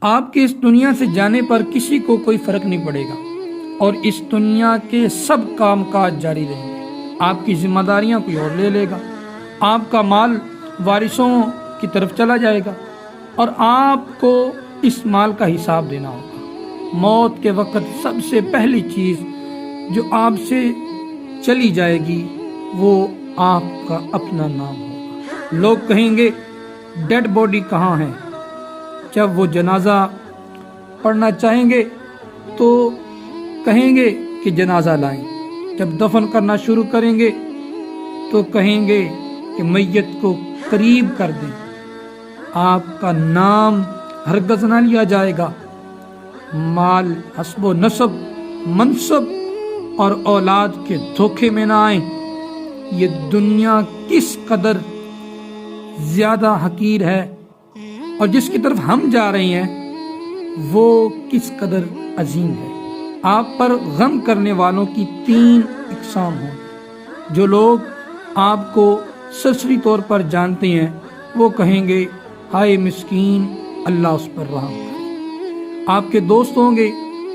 آپ کے اس دنیا سے جانے پر کسی کو کوئی فرق نہیں پڑے گا اور اس دنیا کے سب کام کاج جاری رہیں گے۔ آپ کی ذمہ داریاں کوئی اور لے لے گا، آپ کا مال وارثوں کی طرف چلا جائے گا اور آپ کو اس مال کا حساب دینا ہوگا۔ موت کے وقت سب سے پہلی چیز جو آپ سے چلی جائے گی وہ آپ کا اپنا نام ہوگا۔ لوگ کہیں گے ڈیڈ باڈی کہاں ہے؟ جب وہ جنازہ پڑھنا چاہیں گے تو کہیں گے کہ جنازہ لائیں، جب دفن کرنا شروع کریں گے تو کہیں گے کہ میت کو قریب کر دیں۔ آپ کا نام ہرگز نہ لیا جائے گا، مال، حسب و نسب، منصب اور اولاد کے دھوکے میں نہ آئیں۔ یہ دنیا کس قدر زیادہ حقیر ہے اور جس کی طرف ہم جا رہے ہیں وہ کس قدر عظیم ہے۔ آپ پر غم کرنے والوں کی 3 اقسام ہوں۔ جو لوگ آپ کو سرسری طور پر جانتے ہیں وہ کہیں گے ہائے مسکین، اللہ اس پر رحم کرے۔ آپ کے دوست ہوں گے،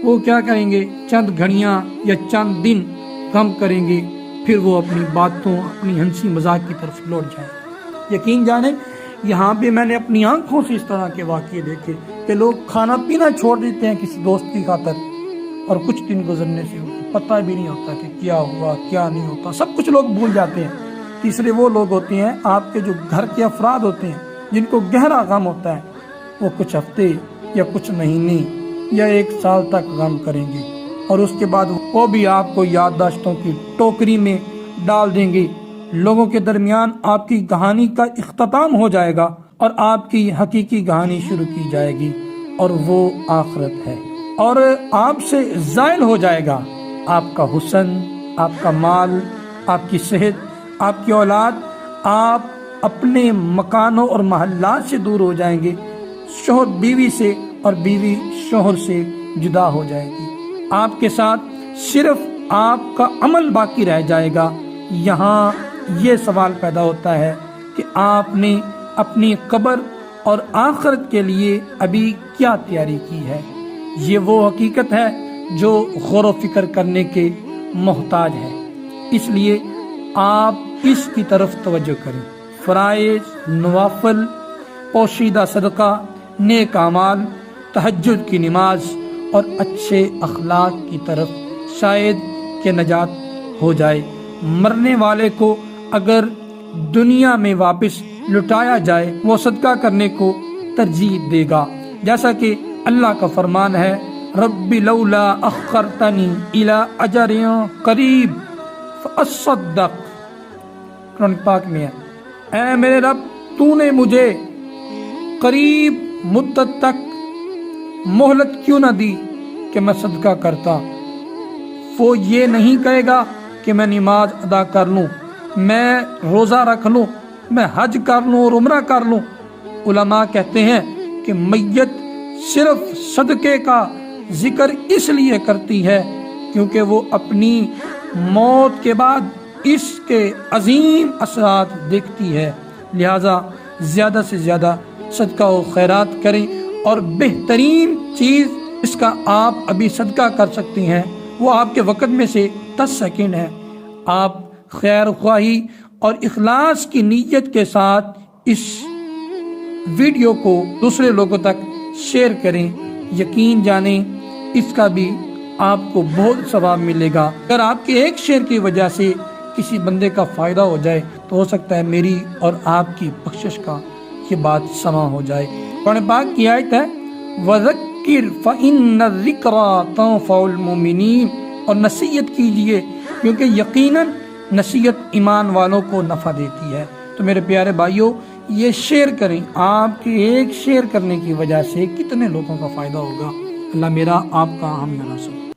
وہ کیا کہیں گے؟ چند گھڑیاں یا چند دن غم کریں گے، پھر وہ اپنی باتوں، اپنی ہنسی مذاق کی طرف لوٹ جائیں۔ یقین جانیں یہاں پہ میں نے اپنی آنکھوں سے اس طرح کے واقعے دیکھے کہ لوگ کھانا پینا چھوڑ دیتے ہیں کسی دوست کی خاطر اور کچھ دن گزرنے سے پتہ بھی نہیں ہوتا کہ کیا ہوا کیا نہیں ہوتا، سب کچھ لوگ بھول جاتے ہیں۔ تیسرے وہ لوگ ہوتے ہیں آپ کے جو گھر کے افراد ہوتے ہیں جن کو گہرا غم ہوتا ہے، وہ کچھ ہفتے یا کچھ مہینے یا 1 سال تک غم کریں گے اور اس کے بعد وہ بھی آپ کو یادداشتوں کی ٹوکری میں ڈال دیں گے۔ لوگوں کے درمیان آپ کی کہانی کا اختتام ہو جائے گا اور آپ کی حقیقی کہانی شروع کی جائے گی اور وہ آخرت ہے، اور آپ سے زائل ہو جائے گا آپ کا حسن، آپ کا مال، آپ کی صحت، آپ کی اولاد۔ آپ اپنے مکانوں اور محلات سے دور ہو جائیں گے، شوہر بیوی سے اور بیوی شوہر سے جدا ہو جائے گی۔ آپ کے ساتھ صرف آپ کا عمل باقی رہ جائے گا۔ یہاں یہ سوال پیدا ہوتا ہے کہ آپ نے اپنی قبر اور آخرت کے لیے ابھی کیا تیاری کی ہے؟ یہ وہ حقیقت ہے جو غور و فکر کرنے کے محتاج ہے، اس لیے آپ اس کی طرف توجہ کریں۔ فرائض، نوافل، پوشیدہ صدقہ، نیک اعمال، تہجد کی نماز اور اچھے اخلاق کی طرف شاید کہ نجات ہو جائے۔ مرنے والے کو اگر دنیا میں واپس لٹایا جائے وہ صدقہ کرنے کو ترجیح دے گا، جیسا کہ اللہ کا فرمان ہے رب لولا اخرتنی الی اجل قریب فاصدق، قرآن پاک میں ہے اے میرے رب تو نے مجھے قریب مدت تک مہلت کیوں نہ دی کہ میں صدقہ کرتا۔ وہ یہ نہیں کہے گا کہ میں نماز ادا کر لوں، میں روزہ رکھ لوں، میں حج کر لوں اور عمرہ کر لوں۔ علماء کہتے ہیں کہ میت صرف صدقے کا ذکر اس لیے کرتی ہے کیونکہ وہ اپنی موت کے بعد اس کے عظیم اثرات دیکھتی ہے، لہذا زیادہ سے زیادہ صدقہ و خیرات کریں، اور بہترین چیز اس کا آپ ابھی صدقہ کر سکتے ہیں وہ آپ کے وقت میں سے 10 سیکنڈ ہے۔ آپ خیر خواہی اور اخلاص کی نیت کے ساتھ اس ویڈیو کو دوسرے لوگوں تک شیئر کریں، یقین جانیں اس کا بھی آپ کو بہت ثواب ملے گا۔ اگر آپ کے ایک شیئر کی وجہ سے کسی بندے کا فائدہ ہو جائے تو ہو سکتا ہے میری اور آپ کی بخشش کا یہ بات سما ہو جائے۔ قرآن پاک کی آیت ہے وَذَكِّرْ فَإِنَّ الذِّكْرَىٰ تَنفَعُ الْمُؤْمِنِينَ، اور نصیحت کیجئے کیونکہ یقیناً نصیحت ایمان والوں کو نفع دیتی ہے۔ تو میرے پیارے بھائیوں یہ شیئر کریں، آپ کے ایک شیئر کرنے کی وجہ سے کتنے لوگوں کا فائدہ ہوگا۔ اللہ میرا آپ کا ہم نصیب